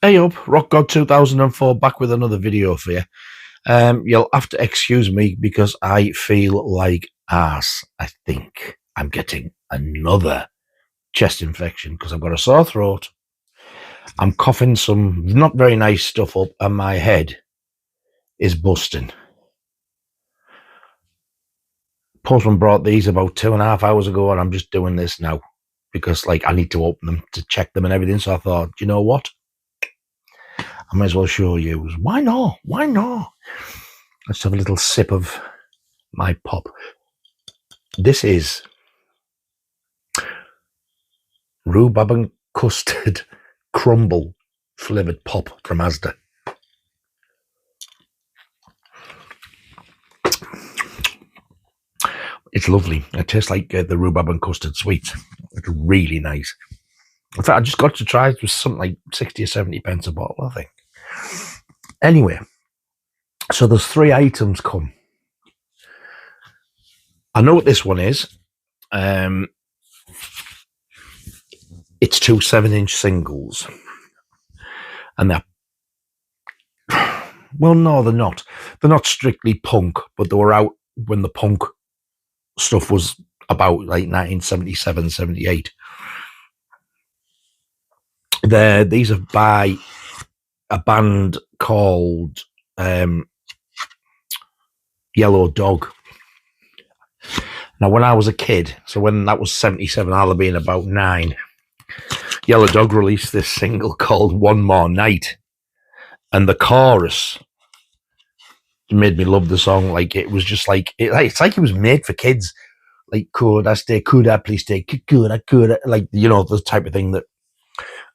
Hey up, Rock God 2004 back with another video for you. You'll have to excuse me because I feel like ass. I think I'm getting another chest infection because I've got a sore throat. I'm coughing some not very nice stuff up and my head is busting. Postman brought these about 2.5 hours ago and I'm just doing this now because I need to open them to check them and everything. So I thought, you know what? I might as well show you. Why not? Why not? Let's have a little sip of my pop. This is rhubarb and custard crumble flavoured pop from Asda. It's lovely. It tastes like the rhubarb and custard sweet. It's really nice. In fact, I just got to try it. It was something like 60 or 70 pence a bottle, I think. Anyway, so there's 3 items come. I know what this one is. It's 2 7-inch singles. And they're... Well, no, they're not. They're not strictly punk, but they were out when the punk stuff was about 1977, 78. These are by a band called Yellow Dog. Now, when I was a kid, so when that was 77, I'll have been about 9, Yellow Dog released this single called One More Night. And the chorus made me love the song. It was just it's like it was made for kids. Could I stay? Could I please stay? Could I? The type of thing that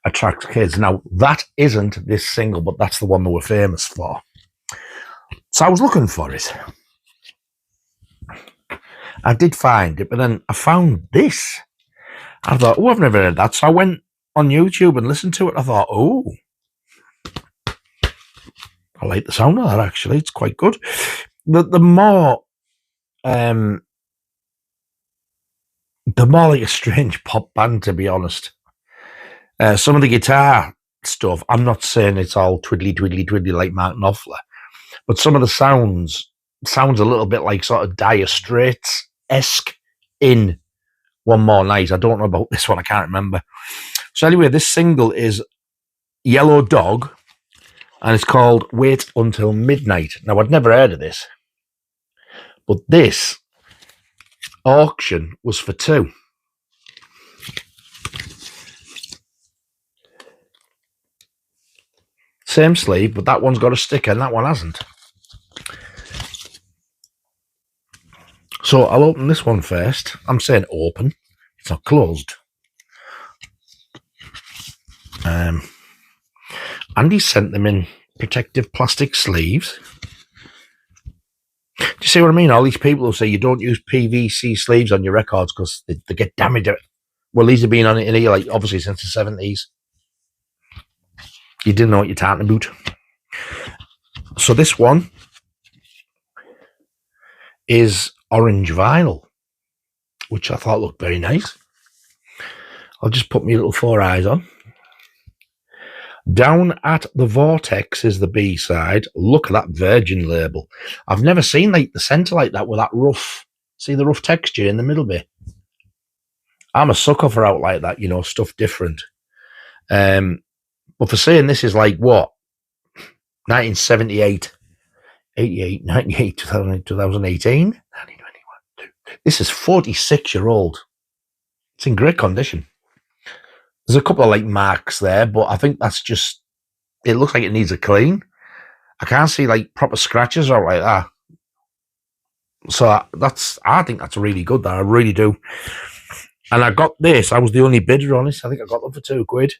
attracts kids. Now, that isn't this single, but that's the one they were famous for. So I was looking for it. I did find it, but then I found this. I thought, oh, I've never heard that. So I went on YouTube and listened to it. I thought, oh, I like the sound of that, actually. It's quite good. The more like a strange pop band, to be honest. Some of the guitar stuff, I'm not saying it's all twiddly, twiddly, twiddly like Mark Knopfler, but some of the sounds a little bit like sort of Dire Straits-esque in One More Night. I don't know about this one. I can't remember. So anyway, this single is Yellow Dog, and it's called Wait Until Midnight. Now, I'd never heard of this, but this auction was for 2. Same sleeve, but that one's got a sticker and that one hasn't. So I'll open this one first. I'm saying open. It's not closed. Andy sent them in protective plastic sleeves. Do you see what I mean? All these people who say you don't use PVC sleeves on your records because they get damaged. Well, these have been on it in here, obviously since the 70s. You didn't know what you're talking about. So this one is orange vinyl, which I thought looked very nice. I'll just put my little 4 eyes on. Down at the Vortex is the B-side. Look at that Virgin label. I've never seen the centre like that with that rough. See the rough texture in the middle bit? I'm a sucker for out like that, stuff different. But for saying this is what? 1978, 88, 98, 2008, 2018, 1921. This is 46-year-old. It's in great condition. There's a couple of marks there, but I think that's just, it looks like it needs a clean. I can't see proper scratches or like that. So I think that's really good. That I really do. And I got this. I was the only bidder on this. I think I got them for £2.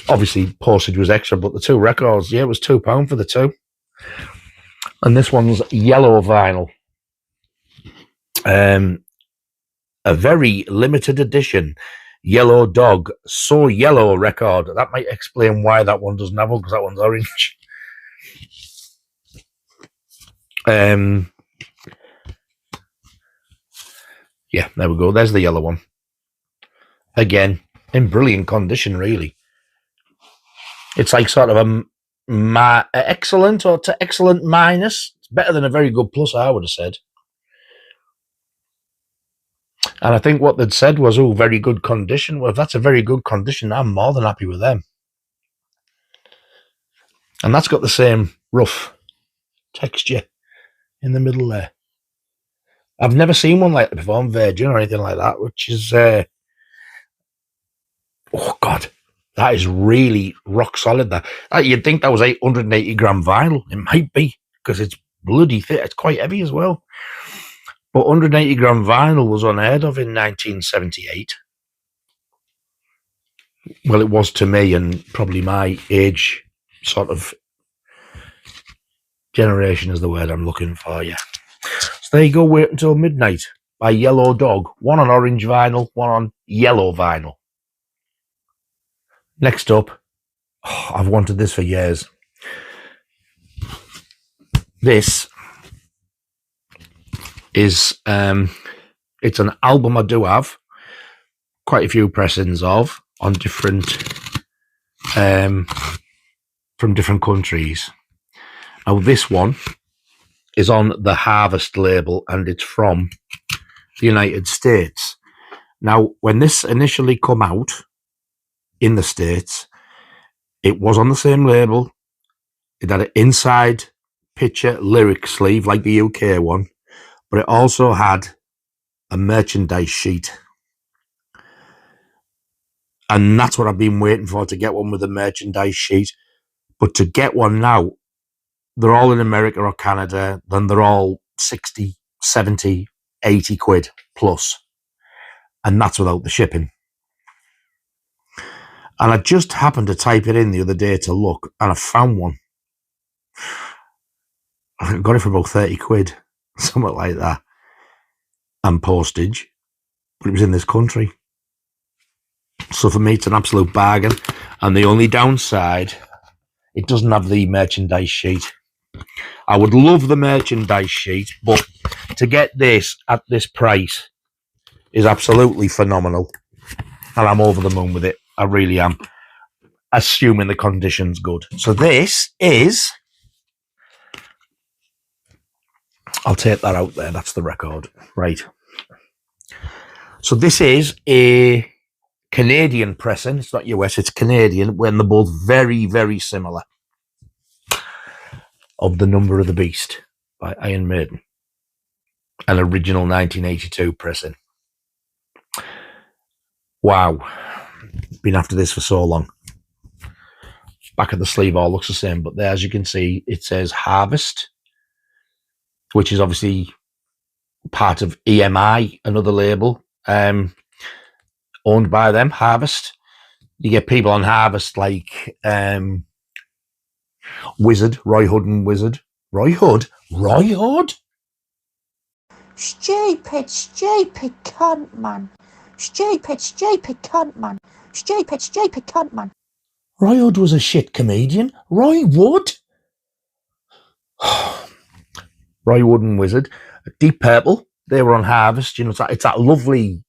Obviously, postage was extra, but the 2 records, yeah, it was £2 for the 2. And this one's yellow vinyl. A very limited edition Yellow Dog So Yellow record. That might explain why that one doesn't have one, because that one's orange. Yeah, there we go. There's the yellow one. Again, in brilliant condition, really. It's like sort of a excellent or to excellent minus. It's better than a very good plus, I would have said. And I think what they'd said was, oh, very good condition. Well, if that's a very good condition, I'm more than happy with them. And that's got the same rough texture in the middle there. I've never seen one like that before on Virgin or anything like that, which is, oh God, that is really rock solid. That you'd think that was 880 gram vinyl. It might be, because it's bloody thick. It's quite heavy as well. But 180 gram vinyl was unheard of in 1978. Well, it was to me, and probably my age sort of generation is the word I'm looking for, yeah. So there you go, Wait Until Midnight by Yellow Dog. One on orange vinyl, one on yellow vinyl. Next up, I've wanted this for years. This is, it's an album I do have quite a few pressings of on different, from different countries. Now, this one is on the Harvest label, and it's from the United States. Now, when this initially come out in the States, it was on the same label. It had an inside picture lyric sleeve like the UK one, but it also had a merchandise sheet. And that's what I've been waiting for, to get one with a merchandise sheet. But to get one now, they're all in America or Canada, then they're all 60, 70, 80 quid plus. And that's without the shipping. And I just happened to type it in the other day to look, and I found one. I got it for about 30 quid, something like that, and postage, but it was in this country. So for me, it's an absolute bargain. And the only downside, it doesn't have the merchandise sheet. I would love the merchandise sheet, but to get this at this price is absolutely phenomenal. And I'm over the moon with it. I really am. Assuming the condition's good. So this is... I'll take that out there. That's the record. Right. So this is a Canadian pressing. It's not US, it's Canadian, when they're both very, very similar. Of The Number of the Beast by Iron Maiden. An original 1982 pressing. Wow. Been after this for so long. Back of the sleeve all looks the same, but there, as you can see, it says Harvest, which is obviously part of EMI, another label owned by them, Harvest. You get people on Harvest like Wizard, Roy Hood and Wizard. Roy Hood? Roy Hood? Stupid cunt, man. Stupid cunt, man. Stupid cunt, man. Roy Hood was a shit comedian. Roy Wood? Roy Wood and Wizard. Deep Purple, they were on Harvest. You know, it's that lovely,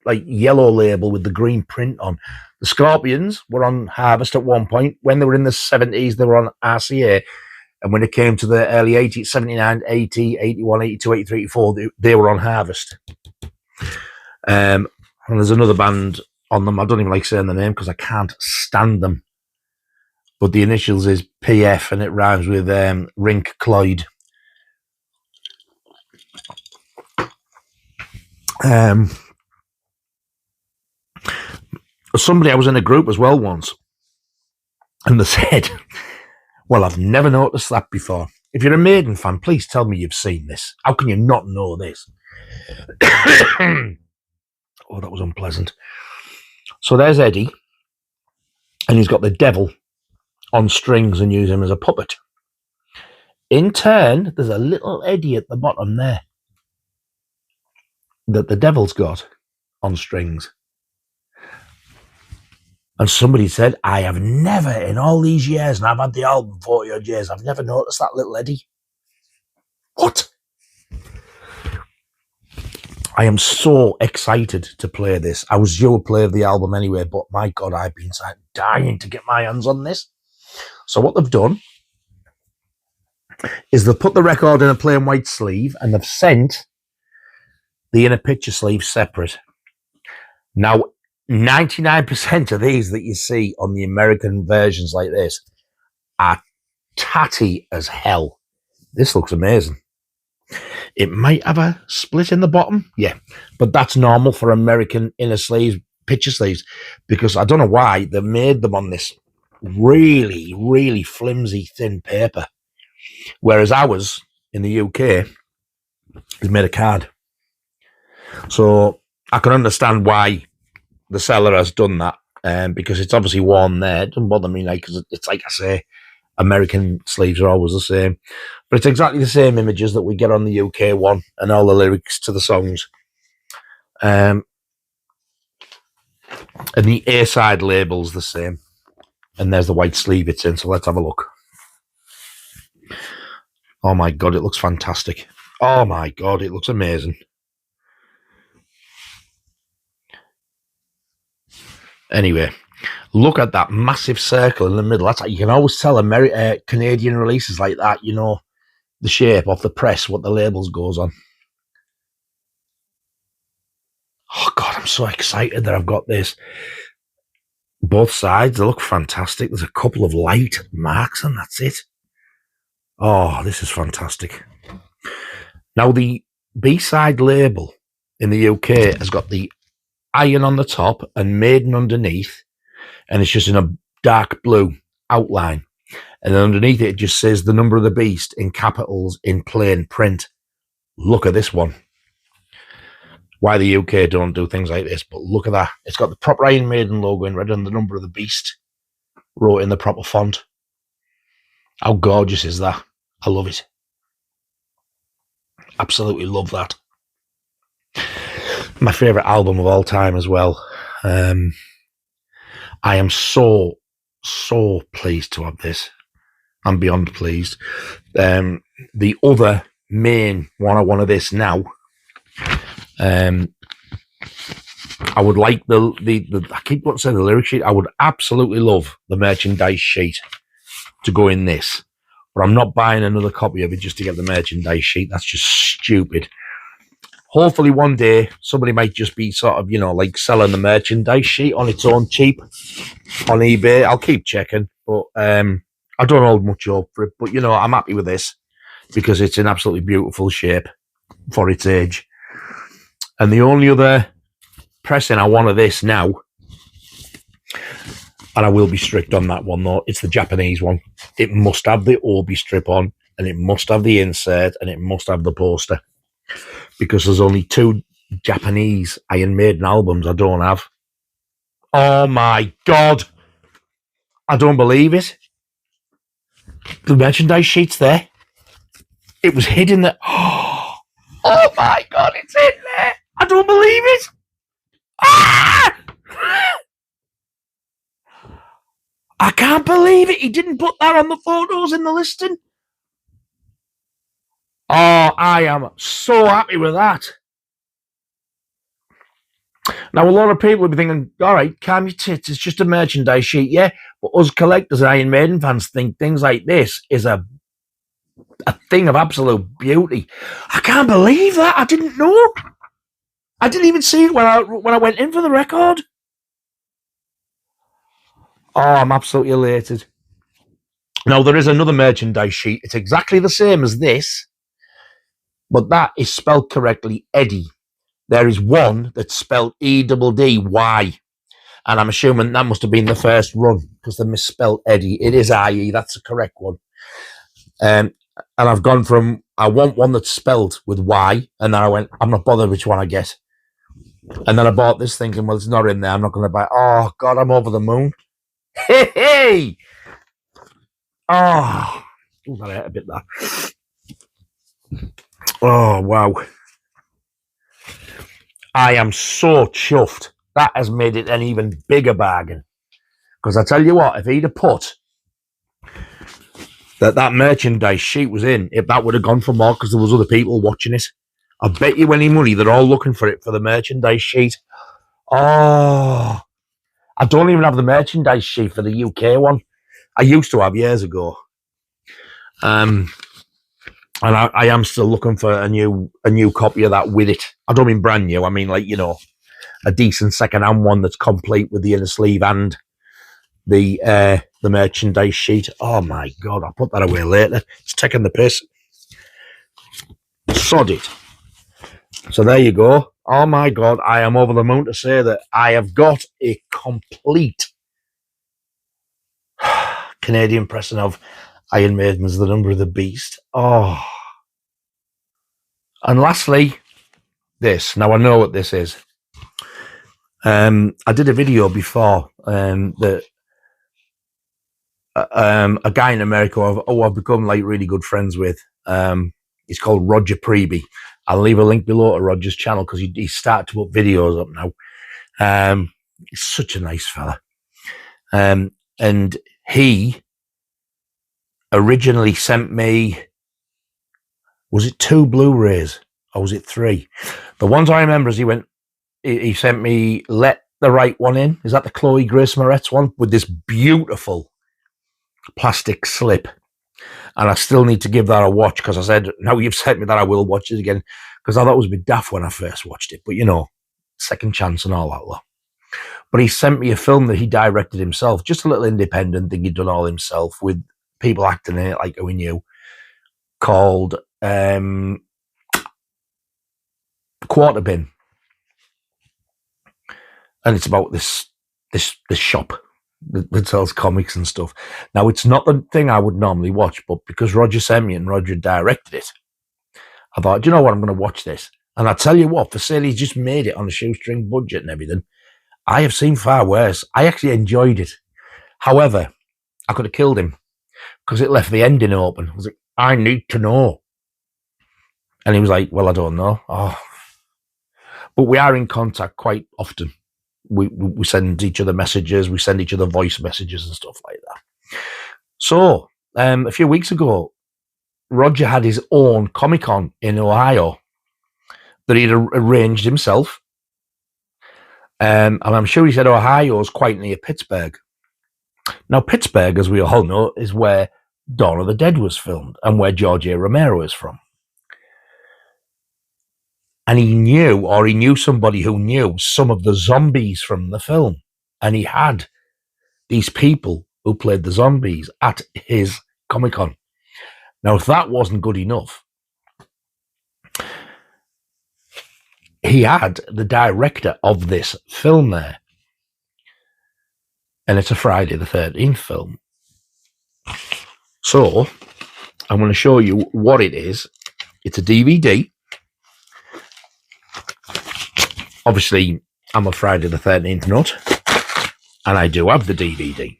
like, yellow label with the green print on. The Scorpions were on Harvest at one point. When they were in the 70s, they were on RCA. And when it came to the early 80s, 79, 80, 81, 82, 83, 84, they were on Harvest. And there's another band on them. I don't even like saying the name because I can't stand them. But the initials is PF, and it rhymes with Rink Clyde. Somebody, I was in a group as well once, and they said, well, I've never noticed that before. If you're a Maiden fan, please tell me you've seen this. How can you not know this? Oh, that was unpleasant. So there's Eddie, and he's got the devil on strings and use him as a puppet. In turn, there's a little Eddie at the bottom there that the devil's got on strings. And somebody said, I have never, in all these years, and I've had the album 40 odd years, I've never noticed that little Eddie. What? I am so excited to play this. I was due to play the album anyway, but my God, I've been dying to get my hands on this. So what they've done is they've put the record in a plain white sleeve and they've sent the inner picture sleeve separate. Now, 99% of these that you see on the American versions like this are tatty as hell. This looks amazing. It might have a split in the bottom, yeah, but that's normal for American inner sleeves, picture sleeves, because I don't know why they made them on this really, really flimsy, thin paper, whereas ours in the UK is made of card. So I can understand why the seller has done that, because it's obviously worn there. It doesn't bother me, like, because it's like I say, American sleeves are always the same, but it's exactly the same images that we get on the UK one and all the lyrics to the songs. And the A-side label's the same, and there's the white sleeve it's in. So let's have a look. Oh my God, it looks fantastic. Oh my God, it looks amazing. Anyway, look at that massive circle in the middle. That's how you can always tell Canadian releases like that, you know, the shape of the press, what the labels goes on. Oh God, I'm so excited that I've got this. Both sides, they look fantastic. There's a couple of light marks and that's it. Oh, this is fantastic. Now, the B-side label in the UK has got the Iron on the top and Maiden underneath, and it's just in a dark blue outline. And then underneath it just says the number of the beast in capitals in plain print. Look at this one. Why the UK don't do things like this, but look at that. It's got the proper Iron Maiden logo in red and the number of the beast wrote in the proper font. How gorgeous is that? I love it. Absolutely love that. My favourite album of all time as well. I am so pleased to have this. I'm beyond pleased. The other main one I want of this now, I would like the I keep wanting to say the lyric sheet. I would absolutely love the merchandise sheet to go in this, but I'm not buying another copy of it just to get the merchandise sheet. That's just stupid. Hopefully one day somebody might just be sort of, you know, like selling the merchandise sheet on its own cheap on eBay. I'll keep checking, but I don't hold much hope for it. But, you know, I'm happy with this because it's in absolutely beautiful shape for its age. And the only other pressing I want of this now, and I will be strict on that one though, it's the Japanese one. It must have the Obi strip on, and it must have the insert, and it must have the poster. Because there's only 2 Japanese Iron Maiden albums I don't have. Oh my God. I don't believe it. The merchandise sheet's there. It was hidden there. Oh my God, it's in there. I don't believe it. Ah! I can't believe it. He didn't put that on the photos in the listing. Oh, I am so happy with that. Now, a lot of people will be thinking, all right, calm your tits, it's just a merchandise sheet, yeah? But us collectors and Iron Maiden fans think things like this is a thing of absolute beauty. I can't believe that. I didn't know. I didn't even see it when I went in for the record. Oh, I'm absolutely elated. Now, there is another merchandise sheet. It's exactly the same as this, but that is spelled correctly, Eddie. There is one that's spelled E-double-D-Y, and I'm assuming that must have been the first run because they misspelled Eddie. It is I-E, that's the correct one. And I've gone from, I want one that's spelled with Y, and then I went, I'm not bothered which one I get. And then I bought this thinking, well, it's not in there, I'm not going to buy it. Oh, God, I'm over the moon. Hey, hey! Oh, that hurt a bit there. Oh, wow. I am so chuffed. That has made it an even bigger bargain. Because I tell you what, if he'd have put that merchandise sheet was in, if that would have gone for more because there was other people watching it, I bet you any money they're all looking for it for the merchandise sheet. Oh, I don't even have the merchandise sheet for the UK one. I used to have years ago. And I am still looking for a new copy of that with it. I don't mean brand new. I mean, like, you know, a decent second-hand one that's complete with the inner sleeve and the merchandise sheet. Oh my God, I'll put that away later. It's taking the piss. Sod it. So there you go. Oh my God, I am over the moon to say that I have got a complete Canadian pressing of Iron Maiden's The Number of the Beast. Oh. And lastly, this. Now I know what this is. I did a video before that a guy in America I've become like really good friends with. He's called Roger Priebe. I'll leave a link below to Roger's channel because he started to put videos up now. He's such a nice fella. And he originally sent me, was it 2 Blu-rays or was it 3? The ones I remember is he sent me Let the Right One In. Is that the Chloe Grace Moretz one with this beautiful plastic slip? And I still need to give that a watch because I said, now you've sent me that, I will watch it again because I thought it was a bit daft when I first watched it. But, you know, second chance and all that lot. But he sent me a film that he directed himself, just a little independent thing he'd done all himself with people acting in it like we knew, called Quarter Bin. And it's about this shop that sells comics and stuff. Now, it's not the thing I would normally watch, but because Roger sent me and Roger directed it, I thought, do you know what, I'm going to watch this. And I tell you what, for sale, he's just made it on a shoestring budget and everything. I have seen far worse. I actually enjoyed it. However, I could have killed him because it left the ending open. I was like, I need to know. And he was like, well, I don't know. Oh. But we are in contact quite often. We send each other messages. We send each other voice messages and stuff like that. So a few weeks ago, Roger had his own Comic-Con in Ohio that he'd arranged himself. And I'm sure he said Ohio's quite near Pittsburgh. Now, Pittsburgh, as we all know, is where Dawn of the Dead was filmed and where George A. Romero is from. And he knew somebody who knew some of the zombies from the film. And he had these people who played the zombies at his Comic-Con. Now, if that wasn't good enough, he had the director of this film there. And it's a Friday the 13th film. So, I'm going to show you what it is. It's a DVD. Obviously, I'm a Friday the 13th nut, and I do have the DVD.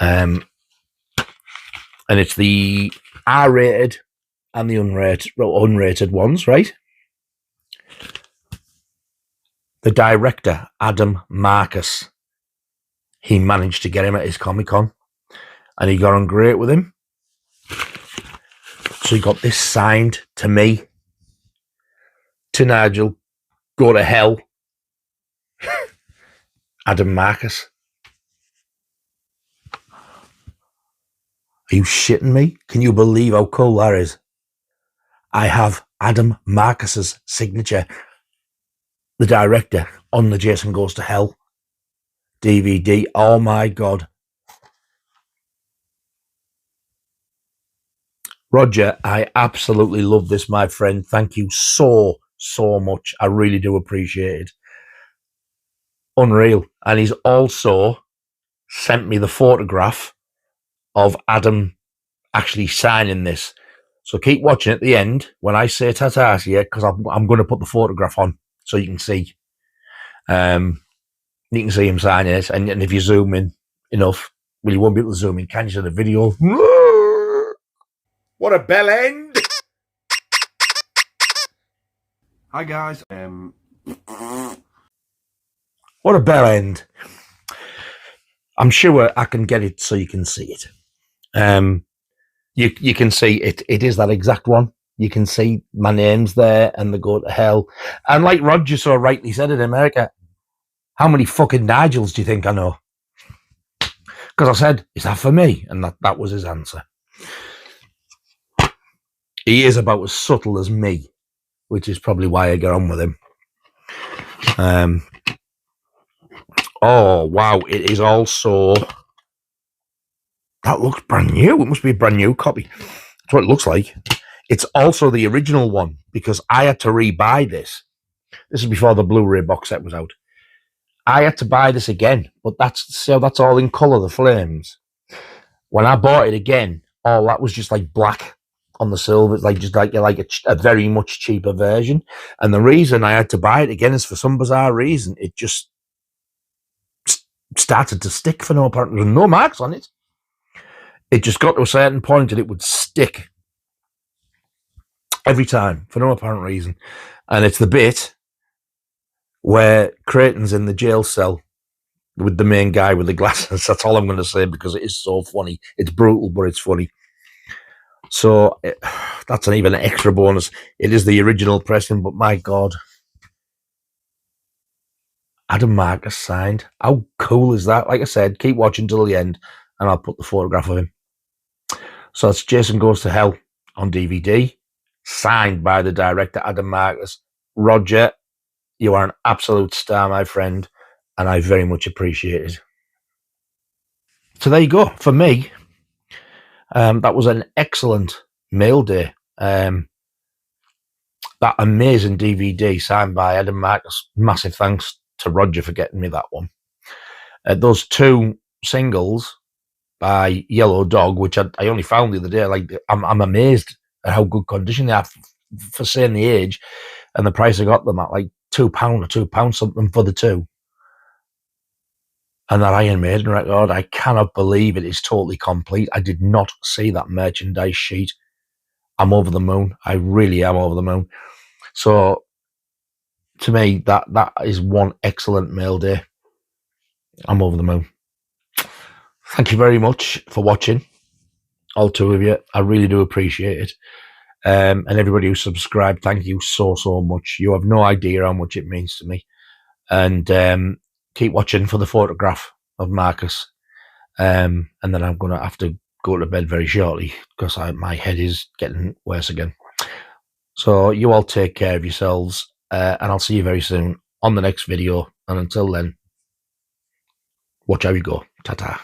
And it's the R-rated and the unrated ones, right? The director, Adam Marcus, he managed to get him at his Comic-Con, and he got on great with him. So he got this signed to me, to Nigel, go to hell, Adam Marcus. Are you shitting me? Can you believe how cool that is? I have Adam Marcus's signature, the director, on the Jason Goes to Hell DVD. Oh my God. Roger, I absolutely love this, my friend. Thank you so much. I really do appreciate it. Unreal. And he's also sent me the photograph of Adam actually signing this. So keep watching at the end when I say ta-ta to you, because I'm going to put the photograph on so you can see. You can see him signing it. And if you zoom in enough, well, you won't be able to zoom in, can you, see the video? What a bell end! Hi guys. What a bell end! I'm sure I can get it so you can see it. You can see it. It is that exact one. You can see my name's there, and they go to hell. And like Roger so rightly said in America, How many fucking Nigels do you think I know? Because I said, is that for me? And that was his answer. He is about as subtle as me, which is probably why I get on with him. Oh, wow. It is also... That looks brand new. It must be a brand new copy. That's what it looks like. It's also the original one because I had to rebuy this. This is before the Blu-ray box set was out. I had to buy this again, but that's all in colour, the flames. When I bought it again, all that was just like black on the silver, like a very much cheaper version. And the reason I had to buy it again is for some bizarre reason, it just started to stick for no apparent. There were no marks on it. It just got to a certain point and it would stick every time for no apparent reason. And it's the bit where Creighton's in the jail cell with the main guy with the glasses. That's all I'm going to say because it is so funny. It's brutal, but it's funny. So that's an even extra bonus. It is the original pressing, but my God. Adam Marcus signed. How cool is that? Like I said, keep watching till the end and I'll put the photograph of him. So it's Jason Goes to Hell on DVD, signed by the director, Adam Marcus. Roger, you are an absolute star, my friend, and I very much appreciate it. So there you go. For me, that was an excellent mail day. That amazing DVD signed by Adam Marcus. Massive thanks to Roger for getting me that one. Those two singles by Yellow Dog, which I only found the other day. Like I'm amazed at how good condition they are for saying the age and the price I got them at, like £2 or £2 something for the two. And that Iron Maiden record, I cannot believe it is totally complete. I did not see that merchandise sheet. I'm over the moon. I really am over the moon. So to me, that is one excellent mail day. I'm over the moon. Thank you very much for watching, all two of you. I really do appreciate it. And everybody who subscribed, thank you so much. You have no idea how much it means to me. And keep watching for the photograph of Marcus. And then I'm going to have to go to bed very shortly because my head is getting worse again. So you all take care of yourselves, and I'll see you very soon on the next video. And until then, watch how you go. Ta-ta.